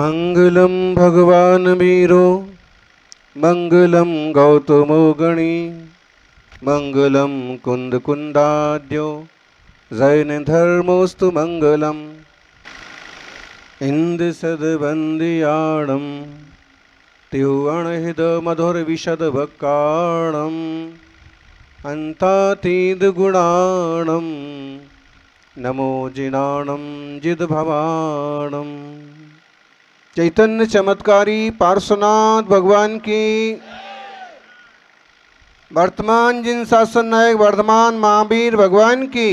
मंगलम भगवान वीरो मंगलम गौतमो गणी मंगलम कुंद कुंदाद्यो जैन धर्मोस्तु मंगलम इंद सदबंदियाणम त्युअणहिद मधुर विशद भक्काणम अंतातीद गुणाणम नमो जिनाणम जिद भवाणम। चैतन्य चमत्कारी पार्श्वनाथ भगवान की, वर्तमान जिन शासन नायक वर्धमान महावीर भगवान की,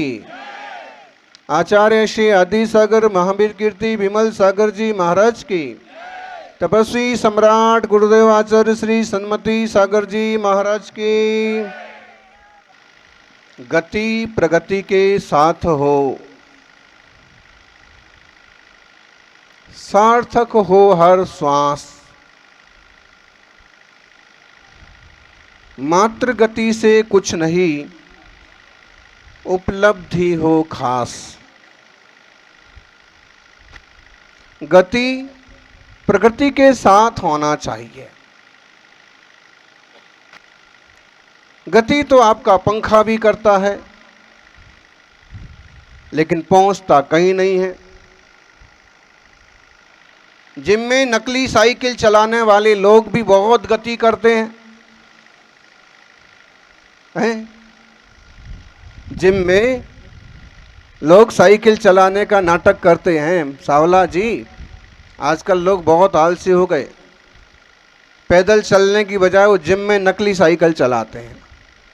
आचार्य श्री आदि सागर महावीर कीर्ति विमल सागर जी महाराज की, तपस्वी सम्राट गुरुदेव आचार्य श्री सन्मति सागर जी महाराज की। गति प्रगति के साथ हो, सार्थक हो हर श्वास, मात्र गति से कुछ नहीं, उपलब्धि हो खास। गति प्रकृति के साथ होना चाहिए। गति तो आपका पंखा भी करता है, लेकिन पहुंचता कहीं नहीं है। जिम में नकली साइकिल चलाने वाले लोग भी बहुत गति करते हैं? जिम में लोग साइकिल चलाने का नाटक करते हैं। सावला जी, आजकल लोग बहुत आलसी हो गए, पैदल चलने की बजाय वो जिम में नकली साइकिल चलाते हैं।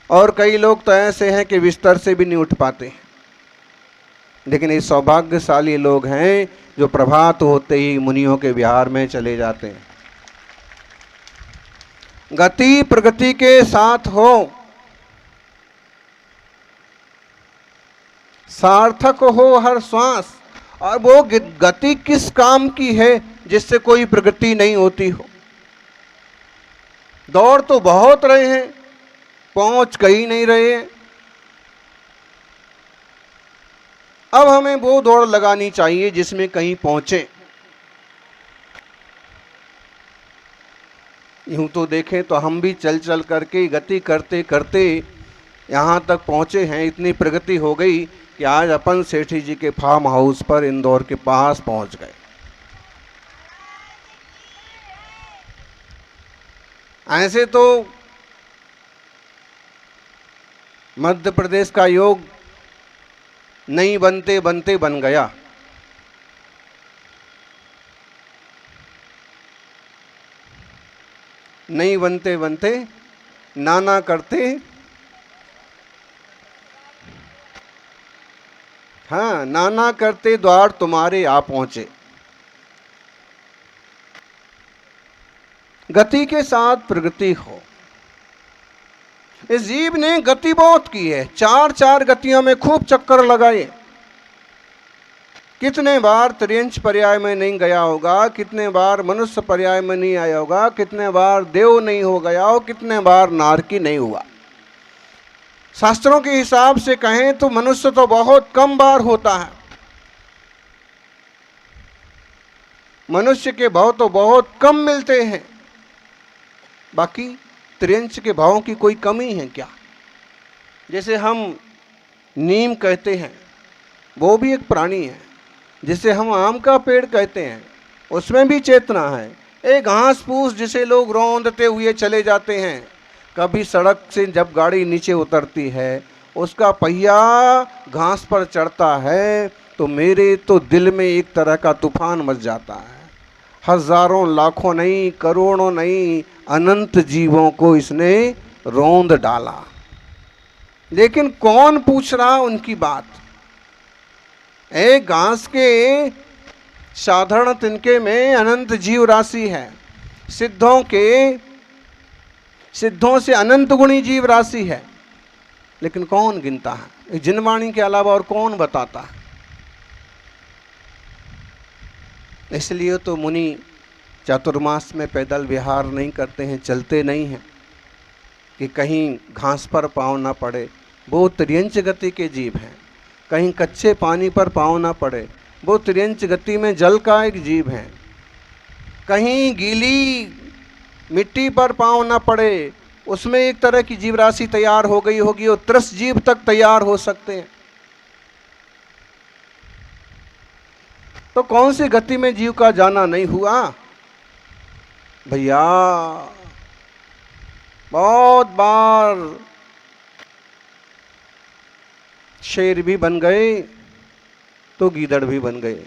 और कई लोग तो ऐसे हैं कि बिस्तर से भी नहीं उठ पाते हैं। लेकिन ये सौभाग्यशाली लोग हैं जो प्रभात होते ही मुनियों के विहार में चले जाते हैं। गति प्रगति के साथ हो, सार्थक हो हर श्वास। और वो गति किस काम की है जिससे कोई प्रगति नहीं होती हो? दौड़ तो बहुत रहे हैं, पहुंच कहीं नहीं रहे हैं। अब हमें वो दौड़ लगानी चाहिए जिसमें कहीं पहुंचे। यूं तो देखें तो हम भी चल चल करके गति करते करते यहाँ तक पहुंचे हैं। इतनी प्रगति हो गई कि आज अपन सेठी जी के फार्म हाउस पर इंदौर के पास पहुंच गए। ऐसे तो मध्य प्रदेश का योग नहीं बनते बनते बन गया। नहीं बनते बनते नाना करते, हाँ, नाना करते द्वार तुम्हारे आ पहुंचे। गति के साथ प्रगति हो। इस जीव ने गति बहुत की है, चार चार गतियों में खूब चक्कर लगाए। कितने बार त्रियंच पर्याय में नहीं गया होगा, कितने बार मनुष्य पर्याय में नहीं आया होगा, कितने बार देव नहीं हो गया हो, कितने बार नारकी नहीं हुआ। शास्त्रों के हिसाब से कहें तो मनुष्य तो बहुत कम बार होता है। मनुष्य के भाव तो बहुत कम मिलते हैं। बाकी त्रियंच के भावों की कोई कमी है क्या? जैसे हम नीम कहते हैं, वो भी एक प्राणी है। जिसे हम आम का पेड़ कहते हैं, उसमें भी चेतना है। एक घास फूस जिसे लोग रौंदते हुए चले जाते हैं, कभी सड़क से जब गाड़ी नीचे उतरती है, उसका पहिया घास पर चढ़ता है तो मेरे तो दिल में एक तरह का तूफान मच जाता है। हजारों लाखों नहीं, करोड़ों नहीं, अनंत जीवों को इसने रौंद डाला। लेकिन कौन पूछ रहा उनकी बात? एक घास के साधारण तिनके में अनंत जीव राशि है। सिद्धों से अनंत गुणी जीव राशि है। लेकिन कौन गिनता है? जिनवाणी के अलावा और कौन बताता है? इसलिए तो मुनि चातुर्मास में पैदल विहार नहीं करते हैं, चलते नहीं हैं कि कहीं घास पर पाँव ना पड़े। वो त्रियंच गति के जीव हैं। कहीं कच्चे पानी पर पाँव ना पड़े, वो त्रियंच गति में जल का एक जीव है। कहीं गीली मिट्टी पर पांव ना पड़े, उसमें एक तरह की जीव राशि तैयार हो गई होगी और 30 जीव तक तैयार हो सकते हैं। तो कौन सी गति में जीव का जाना नहीं हुआ भैया। बहुत बार शेर भी बन गए तो गीदड़ भी बन गए,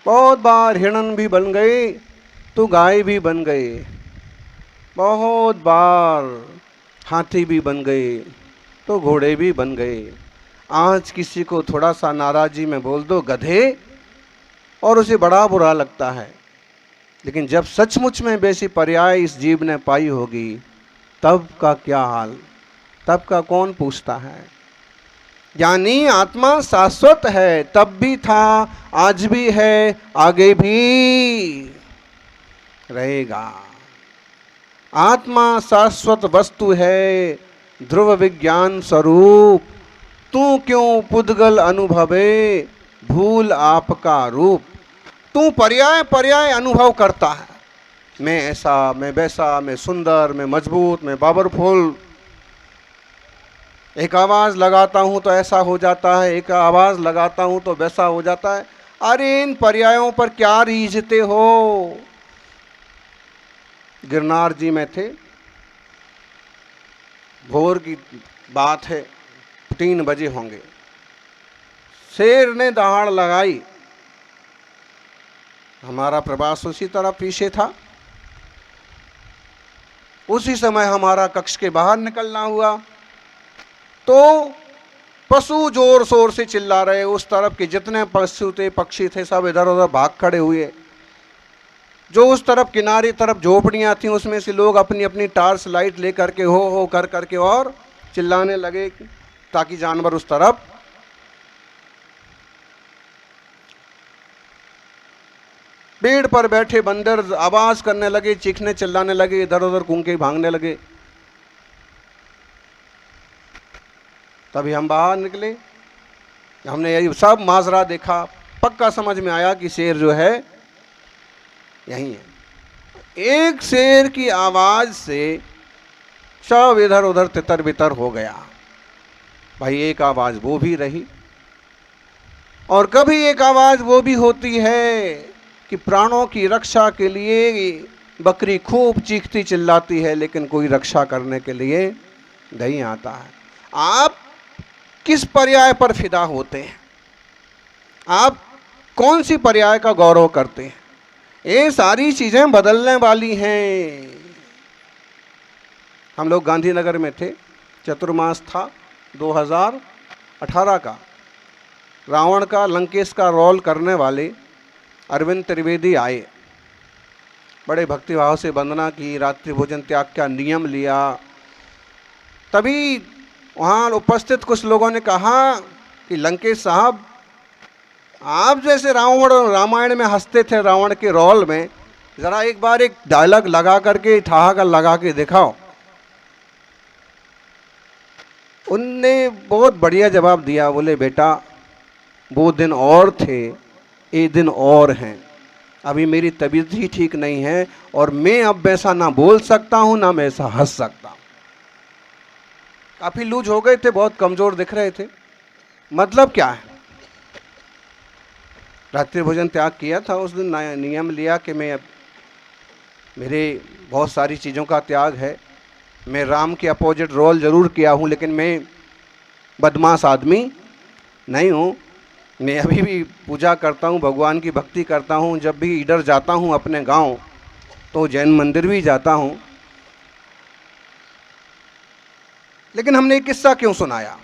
बहुत बार हिरण भी बन गए तो गाय भी बन गए, बहुत बार हाथी भी बन गए तो घोड़े भी बन गए। आज किसी को थोड़ा सा नाराजी में बोल दो गधे और उसे बड़ा बुरा लगता है, लेकिन जब सचमुच में वैसी पर्याय इस जीव ने पाई होगी तब का क्या हाल, तब का कौन पूछता है। यानी आत्मा शाश्वत है, तब भी था, आज भी है, आगे भी रहेगा। आत्मा शाश्वत वस्तु है, ध्रुव विज्ञान स्वरूप। तू क्यों पुद्गल अनुभवे, भूल आपका रूप। तू पर्याय पर्याय अनुभव करता है, मैं ऐसा, मैं वैसा, मैं सुंदर, मैं मजबूत, मैं पावरफुल। एक आवाज़ लगाता हूँ तो ऐसा हो जाता है, एक आवाज़ लगाता हूँ तो वैसा हो जाता है। अरे इन पर्यायों पर क्या रीझते हो। गिरनार जी में थे, भोर की बात है, 3 बजे होंगे। शेर ने दहाड़ लगाई, हमारा प्रवास उसी तरह पीछे था। उसी समय हमारा कक्ष के बाहर निकलना हुआ तो पशु जोर शोर से चिल्ला रहे। उस तरफ के जितने पशु थे, पक्षी थे, सब इधर उधर भाग खड़े हुए। जो उस तरफ किनारे तरफ झोपड़ियां थीं, उसमें से लोग अपनी अपनी टार्च लाइट लेकर के हो कर करके और चिल्लाने लगे ताकि जानवर उस तरफ। पेड़ पर बैठे बंदर आवाज करने लगे, चीखने चिल्लाने लगे, इधर उधर कूंके भागने लगे। तभी हम बाहर निकले, हमने यही सब माजरा देखा, पक्का समझ में आया कि शेर जो है यही है। एक शेर की आवाज से सब इधर उधर तितर बितर हो गया। भाई एक आवाज वो भी रही, और कभी एक आवाज वो भी होती है कि प्राणों की रक्षा के लिए बकरी खूब चीखती चिल्लाती है, लेकिन कोई रक्षा करने के लिए नहीं आता है। आप किस पर्याय पर फिदा होते हैं, आप कौन सी पर्याय का गौरव करते हैं। ये सारी चीजें बदलने वाली हैं। हम लोग गांधीनगर में थे, चतुर्मास था 2018 का। रावण का, लंकेश का रोल करने वाले अरविंद त्रिवेदी आए, बड़े भक्तिभाव से वंदना की, रात्रि भोजन त्याग का नियम लिया। तभी वहाँ उपस्थित कुछ लोगों ने कहा कि लंकेश साहब, आप जैसे रावण रामायण में हंसते थे रावण के रोल में, ज़रा एक बार एक डायलॉग लगा करके, ठहाका लगा के दिखाओ। उनने बहुत बढ़िया जवाब दिया, बोले बेटा वो दिन और थे, ये दिन और हैं। अभी मेरी तबीयत ही ठीक नहीं है और मैं अब वैसा ना बोल सकता हूँ ना मैं ऐसा हंस सकता हूँ। काफ़ी लूज हो गए थे, बहुत कमज़ोर दिख रहे थे। मतलब क्या है, रात्रि भोजन त्याग किया था उस दिन, नियम लिया कि मैं अब, मेरे बहुत सारी चीज़ों का त्याग है। मैं राम के अपोजिट रोल ज़रूर किया हूँ, लेकिन मैं बदमाश आदमी नहीं हूँ। मैं अभी भी पूजा करता हूँ, भगवान की भक्ति करता हूँ। जब भी इधर जाता हूँ अपने गांव तो जैन मंदिर भी जाता हूँ। लेकिन हमने एक किस्सा क्यों सुनाया,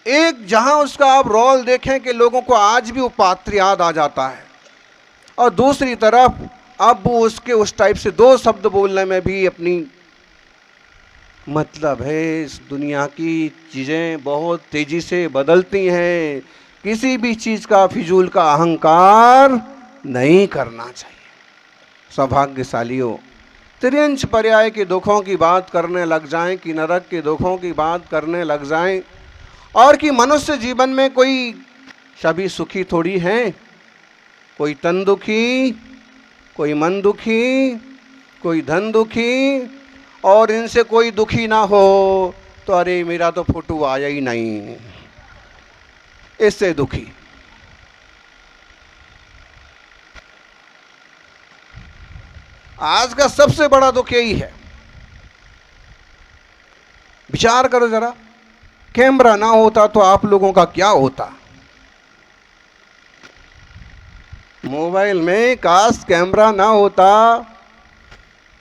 एक जहां उसका आप रोल देखें कि लोगों को आज भी वो पात्र याद आ जाता है, और दूसरी तरफ अब वो उसके उस टाइप से 2 शब्द बोलने में भी अपनी मतलब है। इस दुनिया की चीज़ें बहुत तेज़ी से बदलती हैं, किसी भी चीज़ का फिजूल का अहंकार नहीं करना चाहिए। सौभाग्यशालियों, त्रियंश पर्याय के दुखों की बात करने लग जाएं, कि नरक के दुखों की बात करने लग जाएं, और कि मनुष्य जीवन में कोई सभी सुखी थोड़ी हैं, कोई तन दुखी कोई मन दुखी, कोई धन दुखी, और इनसे कोई दुखी ना हो तो अरे मेरा तो फोटो आया ही नहीं, इससे दुखी। आज का सबसे बड़ा दुख यही है। विचार करो जरा, कैमरा ना होता तो आप लोगों का क्या होता। मोबाइल में काश कैमरा ना होता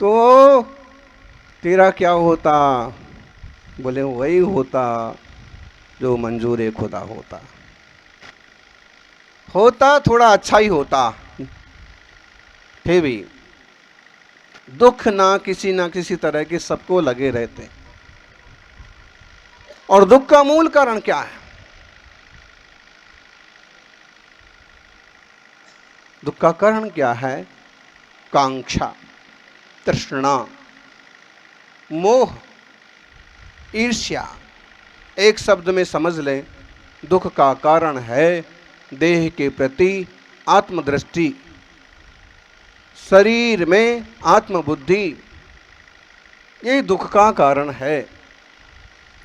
तो तेरा क्या होता? बोले वही होता जो मंजूर खुदा होता। होता थोड़ा अच्छा ही होता, फिर भी दुख ना किसी तरह के सबको लगे रहते। और दुख का मूल कारण क्या है? दुख का कारण क्या है? कांक्षा, तृष्णा, मोह, ईर्ष्या। एक शब्द में समझ लें, दुख का कारण है देह के प्रति आत्मदृष्टि, शरीर में आत्मबुद्धि। ये दुख का कारण है।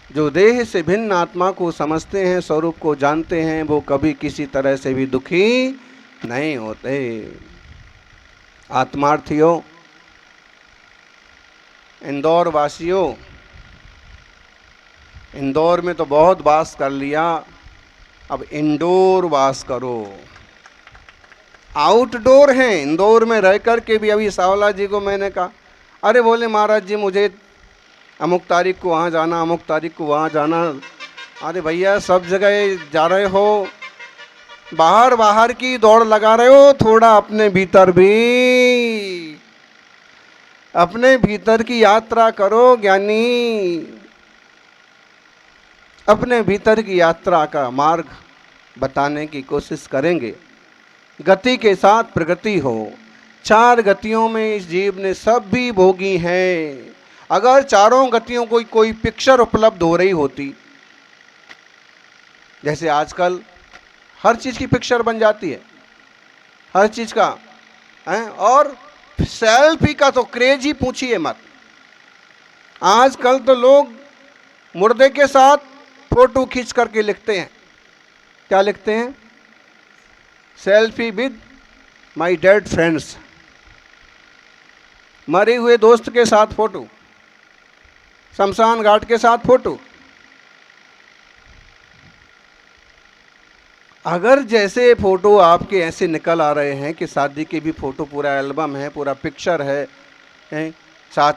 जो देह से भिन्न आत्मा को समझते हैं, स्वरूप को जानते हैं, वो कभी किसी तरह से भी दुखी नहीं होते। आत्मार्थियों, इंदौर वासियों, इंदौर में तो बहुत वास कर लिया, अब इंडोर वास करो। आउटडोर हैं, इंदौर में रह कर के भी। अभी सावला जी को मैंने कहा, अरे बोले महाराज जी मुझे अमुक तारीख को वहाँ जाना, अमुक तारीख को वहाँ जाना। अरे भैया सब जगह जा रहे हो, बाहर बाहर की दौड़ लगा रहे हो, थोड़ा अपने भीतर भी, अपने भीतर की यात्रा करो ज्ञानी। अपने भीतर की यात्रा का मार्ग बताने की कोशिश करेंगे। गति के साथ प्रगति हो। 4 गतियों में इस जीव ने सब भी भोगी हैं। अगर चारों गतियों को कोई पिक्चर उपलब्ध हो रही होती, जैसे आजकल हर चीज की पिक्चर बन जाती है, हर चीज का है, और सेल्फी का तो क्रेज ही पूछिए मत। आजकल तो लोग मुर्दे के साथ फोटो खींच करके लिखते हैं। क्या लिखते हैं? Selfie with my dead friends. मरे हुए दोस्त के साथ फोटो, शमशान घाट के साथ फोटो। अगर जैसे फोटो आपके ऐसे निकल आ रहे हैं कि शादी के भी फोटो, पूरा एल्बम है, पूरा पिक्चर है साथ,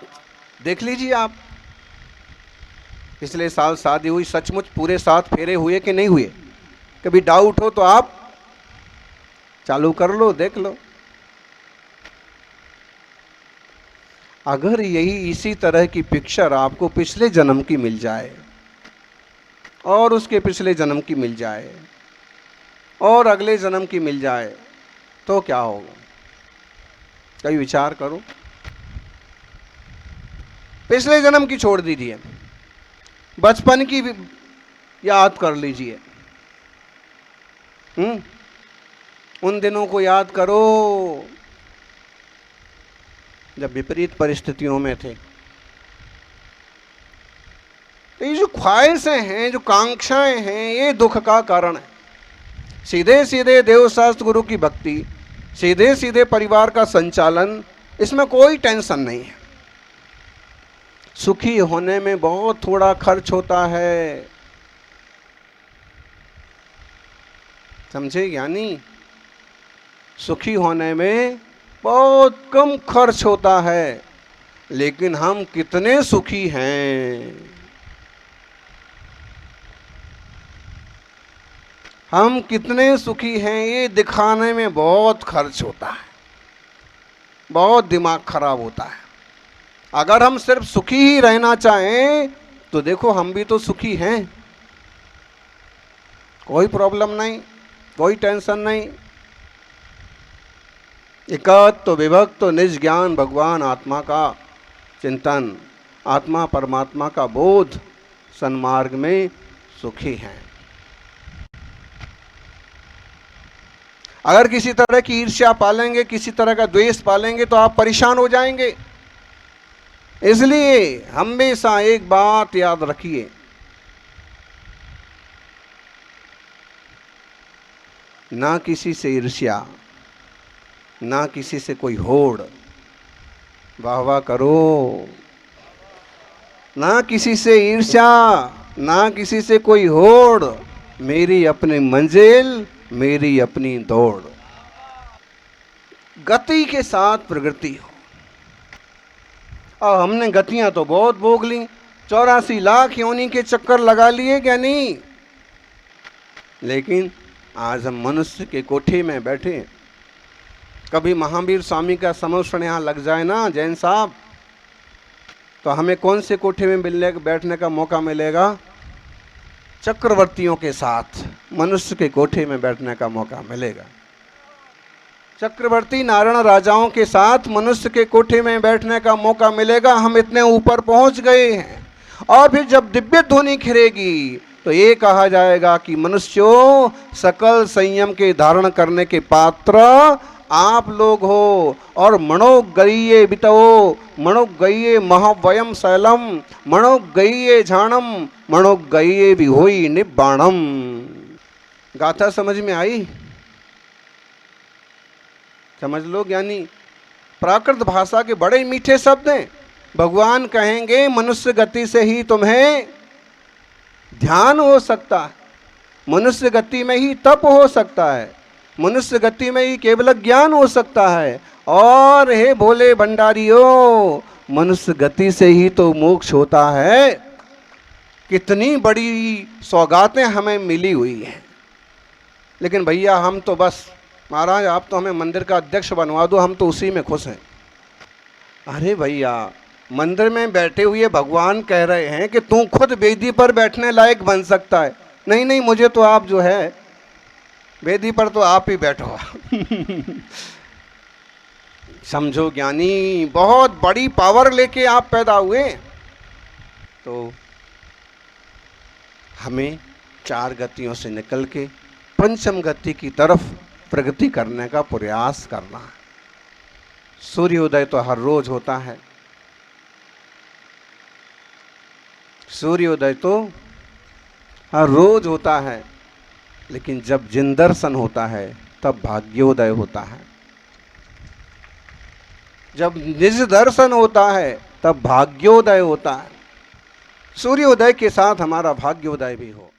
देख लीजिए आप पिछले साल शादी हुई, सचमुच पूरे 7 फेरे हुए कि नहीं हुए? कभी डाउट हो तो आप चालू कर लो, देख लो। अगर यही इसी तरह की पिक्चर आपको पिछले जन्म की मिल जाए, और उसके पिछले जन्म की मिल जाए, और अगले जन्म की मिल जाए, तो क्या होगा? कभी विचार करो। पिछले जन्म की छोड़ दीजिए, बचपन की याद कर लीजिए। उन दिनों को याद करो जब विपरीत परिस्थितियों में थे। तो ये जो ख्वाहिशें हैं, जो कांक्षाएं हैं, ये दुख का कारण है। सीधे सीधे देवशास्त्र गुरु की भक्ति, सीधे सीधे परिवार का संचालन, इसमें कोई टेंशन नहीं है। सुखी होने में बहुत थोड़ा खर्च होता है, समझे ज्ञानी? सुखी होने में बहुत कम खर्च होता है, लेकिन हम कितने सुखी हैं, हम कितने सुखी हैं, ये दिखाने में बहुत खर्च होता है, बहुत दिमाग खराब होता है। अगर हम सिर्फ सुखी ही रहना चाहें तो देखो हम भी तो सुखी हैं, कोई प्रॉब्लम नहीं, कोई टेंशन नहीं। एकात्म विभक्त निज ज्ञान, भगवान आत्मा का चिंतन, आत्मा परमात्मा का बोध, सन्मार्ग में सुखी हैं। अगर किसी तरह की ईर्ष्या पालेंगे, किसी तरह का द्वेष पालेंगे तो आप परेशान हो जाएंगे। इसलिए हमेशा एक बात याद रखिए, ना किसी से ईर्ष्या, ना किसी से कोई होड़। वाह वाह करो। ना किसी से ईर्ष्या, ना किसी से कोई होड़, मेरी अपनी मंजिल, मेरी अपनी दौड़। गति के साथ प्रगति हो। और हमने गतियां तो बहुत भोग ली, 84 लाख योनि के चक्कर लगा लिए क्या नहीं, लेकिन आज हम मनुष्य के कोठे में बैठे। कभी महावीर स्वामी का समर्षण यहाँ लग जाए ना जैन साहब, तो हमें कौन से कोठे में बैठने का मौका मिलेगा? चक्रवर्तियों के साथ मनुष्य के कोठे में बैठने का मौका मिलेगा। चक्रवर्ती नारायण राजाओं के साथ मनुष्य के कोठे में बैठने का मौका मिलेगा। हम इतने ऊपर पहुंच गए हैं। और फिर जब दिव्य ध्वनि खिलेगी तो ये कहा जाएगा कि मनुष्यों, सकल संयम के धारण करने के पात्र आप लोग हो। और मणोगरीये बितवो, मणोगरीये महावयम शैलम, मणोगरीये झाणम, मणोगरीये विहोई निब्बाणम। गाथा समझ में आई? समझ लो ज्ञानी, प्राकृत भाषा के बड़े मीठे शब्द हैं। भगवान कहेंगे मनुष्य गति से ही तुम्हें ध्यान हो सकता है, मनुष्य गति में ही तप हो सकता है, मनुष्य गति में ही केवल ज्ञान हो सकता है। और हे भोले भंडारियों, मनुष्य गति से ही तो मोक्ष होता है। कितनी बड़ी सौगातें हमें मिली हुई हैं। लेकिन भैया हम तो बस, महाराज आप तो हमें मंदिर का अध्यक्ष बनवा दो, हम तो उसी में खुश हैं। अरे भैया, मंदिर में बैठे हुए भगवान कह रहे हैं कि तू खुद वेदी पर बैठने लायक बन सकता है। नहीं नहीं, मुझे तो आप जो है वेदी पर तो आप ही बैठो। समझो ज्ञानी, बहुत बड़ी पावर लेके आप पैदा हुए। तो हमें 4 गतियों से निकल के पंचम गति की तरफ प्रगति करने का प्रयास करना है। सूर्योदय तो हर रोज होता है, सूर्योदय तो हर रोज होता है, लेकिन जब जिन दर्शन होता है तब भाग्योदय होता है। जब निज दर्शन होता है तब भाग्योदय होता है। सूर्योदय के साथ हमारा भाग्योदय भी हो।